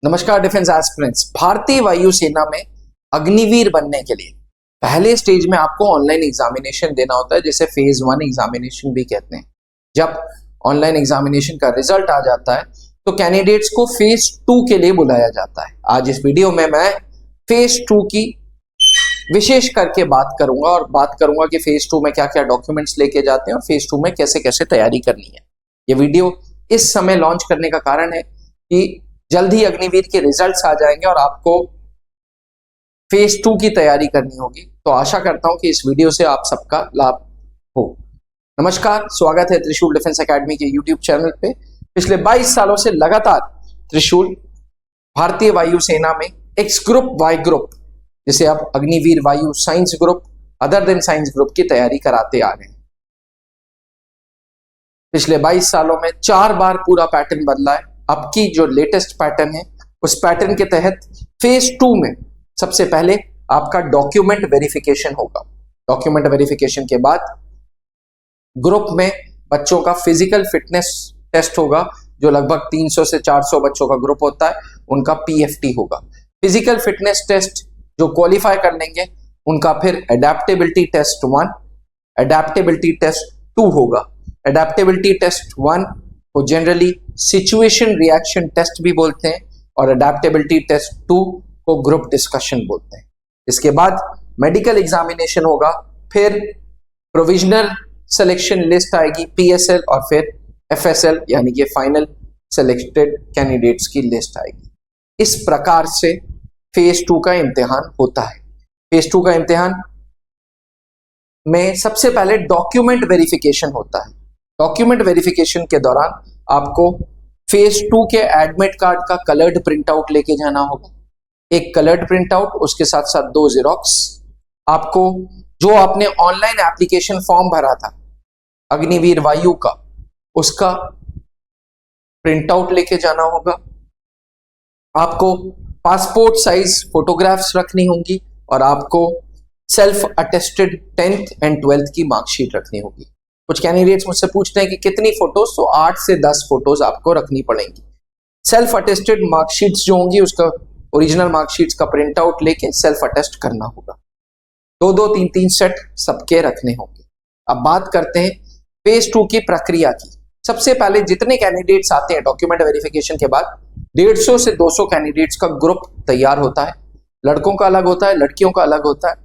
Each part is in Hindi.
नमस्कार डिफेंस एस्पिरेंट्स। भारतीय वायुसेना में अग्निवीर बनने के लिए पहले स्टेज में आपको ऑनलाइन एग्जामिनेशन देना होता है, जिसे फेज 1 एग्जामिनेशन भी कहते हैं। जब ऑनलाइन एग्जामिनेशन का रिजल्ट आ जाता है तो कैंडिडेट्स को फेज 2 के लिए बुलाया जाता है। आज इस वीडियो में मैं फेज 2 की विशेष करके बात करूंगा और बात करूंगा कि फेज 2 में क्या क्या डॉक्यूमेंट्स लेके जाते हैं और फेज 2 में कैसे कैसे तैयारी करनी है। ये वीडियो इस समय लॉन्च करने का कारण है कि जल्द ही अग्निवीर के रिजल्ट्स आ जाएंगे और आपको फेज 2 की तैयारी करनी होगी। तो आशा करता हूं कि इस वीडियो से आप सबका लाभ हो। नमस्कार, स्वागत है त्रिशूल डिफेंस एकेडमी के यूट्यूब चैनल पे। पिछले 22 सालों से लगातार त्रिशूल भारतीय वायुसेना में एक्स ग्रुप, वाई ग्रुप, जिसे अब अग्निवीर वायु science group, other than science group की तैयारी कराते आ रहे हैं। पिछले 22 सालों में 4 बार पूरा पैटर्न बदला है। अब की जो लेटेस्ट पैटर्न है, उस पैटर्न के तहत फेज 2 में सबसे पहले आपका डॉक्यूमेंट वेरिफिकेशन होगा। डॉक्यूमेंट वेरिफिकेशन के बाद ग्रुप में बच्चों का फिजिकल फिटनेस टेस्ट होगा, जो लगभग 300 से 400 बच्चों का ग्रुप होता है, उनका पीएफटी होगा। फिजिकल फिटनेस टेस्ट जो क्वालिफाई कर लेंगे उनका फिर एडेप्टेबिलिटी टेस्ट 1, एडेप्टेबिलिटी टेस्ट 2 होगा। एडेप्टेबिलिटी टेस्ट 1 को जनरली सिचुएशन रिएक्शन टेस्ट भी बोलते हैं और एडेप्टेबिलिटी टेस्ट 2 को ग्रुप डिस्कशन बोलते हैं। इसके बाद मेडिकल एग्जामिनेशन होगा, फिर प्रोविजनल सिलेक्शन लिस्ट आएगी, पीएसएल, और फिर एफएसएल यानी कि फाइनल सिलेक्टेड कैंडिडेट्स की लिस्ट आएगी। इस प्रकार से फेज 2 का इम्तिहान होता है। फेज 2 का इम्तिहान में सबसे पहले डॉक्यूमेंट वेरिफिकेशन होता है। डॉक्यूमेंट वेरिफिकेशन के दौरान आपको फेज 2 के एडमिट कार्ड का कलर्ड प्रिंट आउट लेके जाना होगा। एक कलर्ड प्रिंट आउट, उसके साथ साथ 2 जेरोक्स। आपको जो आपने ऑनलाइन एप्लीकेशन फॉर्म भरा था अग्निवीर वायु का, उसका प्रिंट आउट लेके जाना होगा। आपको पासपोर्ट साइज फोटोग्राफ्स रखनी होंगी और आपको self attested 10th and 12th की मार्कशीट रखनी होगी। कुछ कैंडिडेट्स मुझसे पूछते हैं कि कितनी फोटोज, तो 8 से 10 फोटोज आपको रखनी पड़ेंगी। सेल्फ अटेस्टेड मार्कशीट्स जो होंगी, उसका ओरिजिनल मार्कशीट्स का प्रिंट आउट लेके सेल्फ अटेस्ट करना होगा। 2-2, 3-3 सेट सबके रखने होंगे। अब बात करते हैं फेज 2 की प्रक्रिया की। सबसे पहले जितने कैंडिडेट्स आते हैं डॉक्यूमेंट वेरिफिकेशन के बाद, 150 से 200 कैंडिडेट्स का ग्रुप तैयार होता है। लड़कों का अलग होता है, लड़कियों का अलग होता है।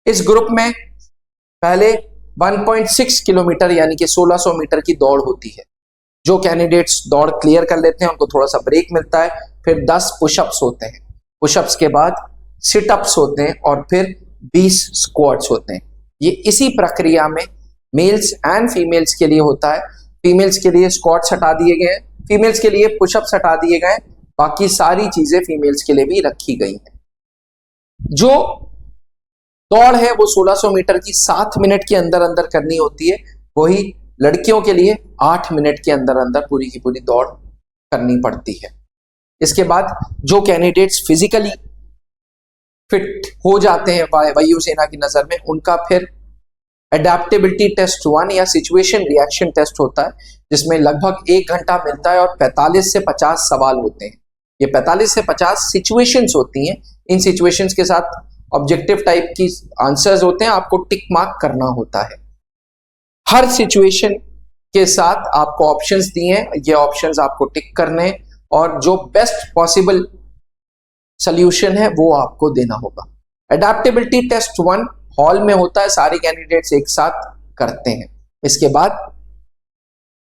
इस ग्रुप में पहले 1.6 किलोमीटर यानी कि 1600 मीटर की दौड़ होती है। जो कैंडिडेट्स दौड़ क्लियर कर लेते हैं उनको थोड़ा सा ब्रेक मिलता है, फिर 10 पुशअप्स होते हैं। पुशअप्स के बाद सिटअप्स होते हैं और फिर 20 स्क्वाट्स होते हैं। ये इसी प्रक्रिया में मेल्स एंड फीमेल्स के लिए होता है। फीमेल्स के लिए स्क्वाट्स हटा दिए गए हैं, फीमेल्स के लिए पुशअप्स हटा दिए गए, बाकी सारी चीजें फीमेल्स के लिए भी रखी गई हैं। जो दौड़ है वो 1600 मीटर की 7 मिनट के अंदर अंदर करनी होती है। वही लड़कियों के लिए 8 मिनट के अंदर अंदर पूरी की पूरी दौड़ करनी पड़ती है। इसके बाद जो कैंडिडेट्स फिजिकली फिट हो जाते हैं वायुसेना की नजर में, उनका फिर एडेप्टेबिलिटी टेस्ट 1 या सिचुएशन रिएक्शन टेस्ट होता है, जिसमें लगभग 1 घंटा मिलता है और 45 से 50 सवाल होते हैं। ये 45 से 50 सिचुएशंस होती हैं। इन सिचुएशंस के साथ ऑब्जेक्टिव टाइप की आंसर्स होते हैं, आपको टिक मार्क करना होता है। हर सिचुएशन के साथ आपको ऑप्शंस दिए हैं, ये ऑप्शंस आपको टिक करने हैं और जो बेस्ट पॉसिबल सॉल्यूशन है वो आपको देना होगा। एडेप्टेबिलिटी टेस्ट 1 हॉल में होता है, सारे कैंडिडेट्स एक साथ करते हैं। इसके बाद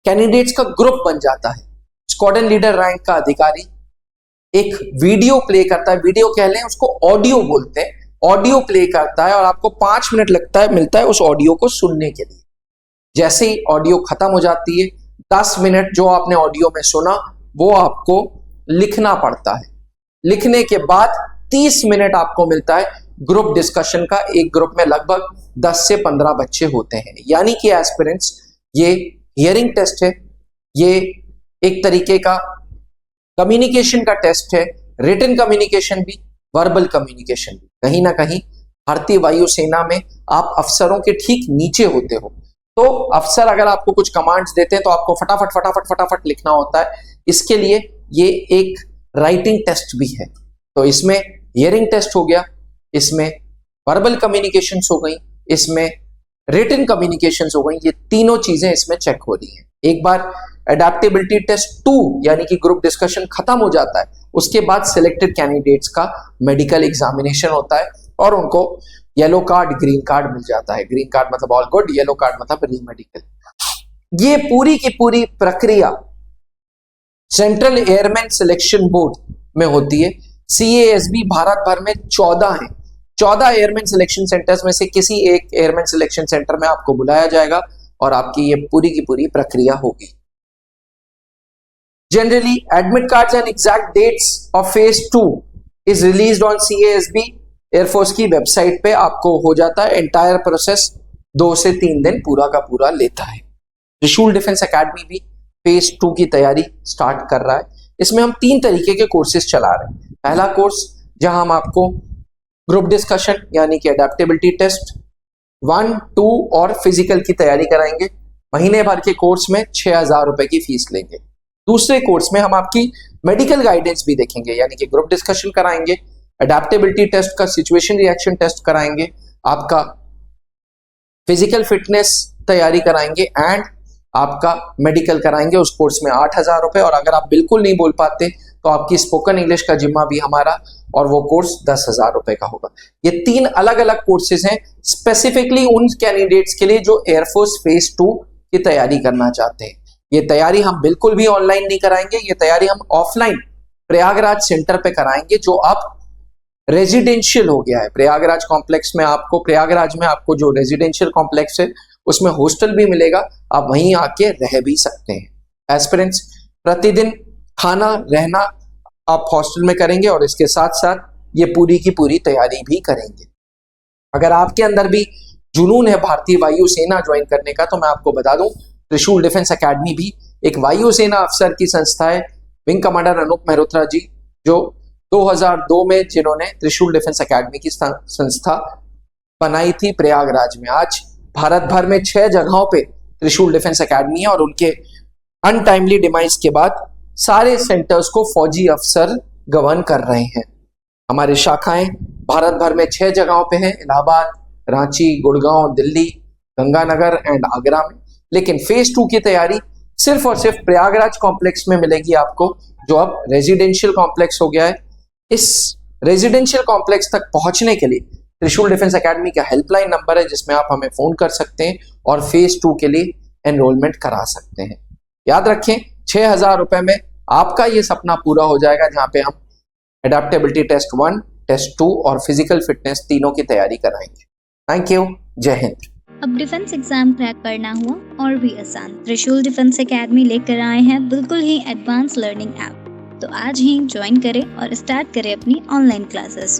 कैंडिडेट्स का ग्रुप बन जाता है। स्क्वाड्रन लीडर रैंक का अधिकारी एक वीडियो प्ले करता है, वीडियो कह लें उसको, ऑडियो बोलते हैं। ऑडियो प्ले करता है और आपको 5 मिनट मिलता है उस ऑडियो को सुनने के लिए। जैसे ही ऑडियो खत्म हो जाती है, 10 मिनट जो आपने ऑडियो में सुना वो आपको लिखना पड़ता है। लिखने के बाद 30 मिनट आपको मिलता है ग्रुप डिस्कशन का। एक ग्रुप में लगभग 10 से 15 बच्चे होते हैं। यानी कि एस्पिरेंट्स, ये हियरिंग टेस्ट है, ये एक तरीके का कम्युनिकेशन का टेस्ट है, रिटन कम्युनिकेशन भी, वर्बल कम्युनिकेशन भी। कहीं ना कहीं भारतीय वायुसेना में आप अफसरों के ठीक नीचे होते हो, तो अफसर अगर आपको कुछ कमांड्स देते हैं तो आपको फटाफट फटाफट फटाफट लिखना होता है। इसके लिए ये एक राइटिंग टेस्ट भी है। तो इसमें हियरिंग टेस्ट हो गया, इसमें वर्बल कम्युनिकेशंस हो गई, इसमें रिटन कम्युनिकेशंस हो गई। ये तीनों चीजें इसमें चेक हो रही हैं। एक बार एडेप्टेबिलिटी टेस्ट 2 यानी कि ग्रुप डिस्कशन खत्म हो जाता है, उसके बाद सिलेक्टेड कैंडिडेट्स का मेडिकल एग्जामिनेशन होता है और उनको येलो कार्ड, ग्रीन कार्ड मिल जाता है। ग्रीन कार्ड मतलब ऑल गुड, येलो कार्ड मतलब री मेडिकल। ये पूरी की पूरी प्रक्रिया सेंट्रल एयरमैन सिलेक्शन बोर्ड में होती है। CASB भारत भर में 14 है। 14 एयरमैन सिलेक्शन सेंटर्स में से किसी एक एयरमैन सिलेक्शन सेंटर में आपको बुलाया जाएगा और आपकी ये पूरी की पूरी प्रक्रिया होगी। Generally admit cards and exact dates of phase 2 is released on CASB air force की वेबसाइट पे आपको हो जाता है। एंटायर प्रोसेस 2 से 3 दिन पूरा का पूरा लेता है। त्रिशूल डिफेंस एकेडमी भी फेज 2 की तैयारी स्टार्ट कर रहा है। इसमें हम 3 तरीके के कोर्सेज चला रहे हैं। पहला कोर्स जहां हम आपको ग्रुप डिस्कशन यानी कि एडेप्टेबिलिटी टेस्ट 1, 2 और फिजिकल की तैयारी कराएंगे। महीने भर के कोर्स में 6,000 रुपए की फीस लेंगे। दूसरे कोर्स में हम आपकी मेडिकल गाइडेंस भी देखेंगे, यानी कि ग्रुप डिस्कशन कराएंगे, एडेप्टेबिलिटी टेस्ट का सिचुएशन रिएक्शन टेस्ट कराएंगे, आपका फिजिकल फिटनेस तैयारी कराएंगे एंड आपका मेडिकल कराएंगे। उस कोर्स में 8,000 रुपए, और अगर आप बिल्कुल नहीं बोल पाते तो आपकी स्पोकन इंग्लिश का जिम्मा भी हमारा, और वो कोर्स 10,000 रुपए का होगा। ये 3 अलग अलग कोर्सेज हैं स्पेसिफिकली उन कैंडिडेट्स के लिए जो एयरफोर्स फेज 2 की तैयारी करना चाहते हैं। ये तैयारी हम बिल्कुल भी ऑनलाइन नहीं कराएंगे, ये तैयारी हम ऑफलाइन प्रयागराज सेंटर पे कराएंगे, जो अब रेजिडेंशियल हो गया है। प्रयागराज कॉम्प्लेक्स में आपको, प्रयागराज में आपको जो रेजिडेंशियल कॉम्प्लेक्स है उसमें हॉस्टल भी मिलेगा, आप वहीं आके रह भी सकते हैं। एस्पिरेंट्स प्रतिदिन खाना रहना आप हॉस्टल में करेंगे और इसके साथ साथ ये पूरी की पूरी तैयारी भी करेंगे। अगर आपके अंदर भी जुनून है भारतीय वायुसेना ज्वाइन करने का, तो मैं आपको बता दूं त्रिशूल डिफेंस एकेडमी भी एक वायुसेना अफसर की संस्था है। विंग कमांडर अनूप मेहरोत्रा जी, जो 2002 में जिन्होंने त्रिशूल डिफेंस एकेडमी की संस्था बनाई थी प्रयागराज में। आज भारत भर में 6 जगहों पे त्रिशूल डिफेंस एकेडमी है और उनके अनटाइमली डिमाइस के बाद सारे सेंटर्स को फौजी अफसर गवर्न कर रहे हैं। हमारी शाखाएं भारत भर में 6 जगहों पे हैं, इलाहाबाद, रांची, गुड़गांव, दिल्ली, गंगानगर एंड आगरा में। लेकिन फेज 2 की तैयारी सिर्फ और सिर्फ प्रयागराज कॉम्प्लेक्स में मिलेगी आपको, जो अब रेजिडेंशियल कॉम्प्लेक्स हो गया है। इस रेजिडेंशियल कॉम्प्लेक्स तक पहुंचने के लिए त्रिशूल डिफेंस एकेडमी का हेल्पलाइन नंबर है, जिसमें आप हमें फोन कर सकते हैं और फेज 2 के लिए एनरोलमेंट करा सकते हैं। याद रखें, 6,000 रुपए में आपका ये सपना पूरा हो जाएगा, जहां पे हम एडेप्टेबिलिटी टेस्ट 1, टेस्ट 2 और फिजिकल फिटनेस तीनों की तैयारी कराएंगे। थैंक यू, जय हिंद। अब डिफेंस एग्जाम क्रैक करना हुआ और भी आसान। त्रिशूल डिफेंस एकेडमी लेकर आए हैं बिल्कुल ही एडवांस लर्निंग ऐप। तो आज ही ज्वाइन करें और स्टार्ट करें अपनी ऑनलाइन क्लासेस।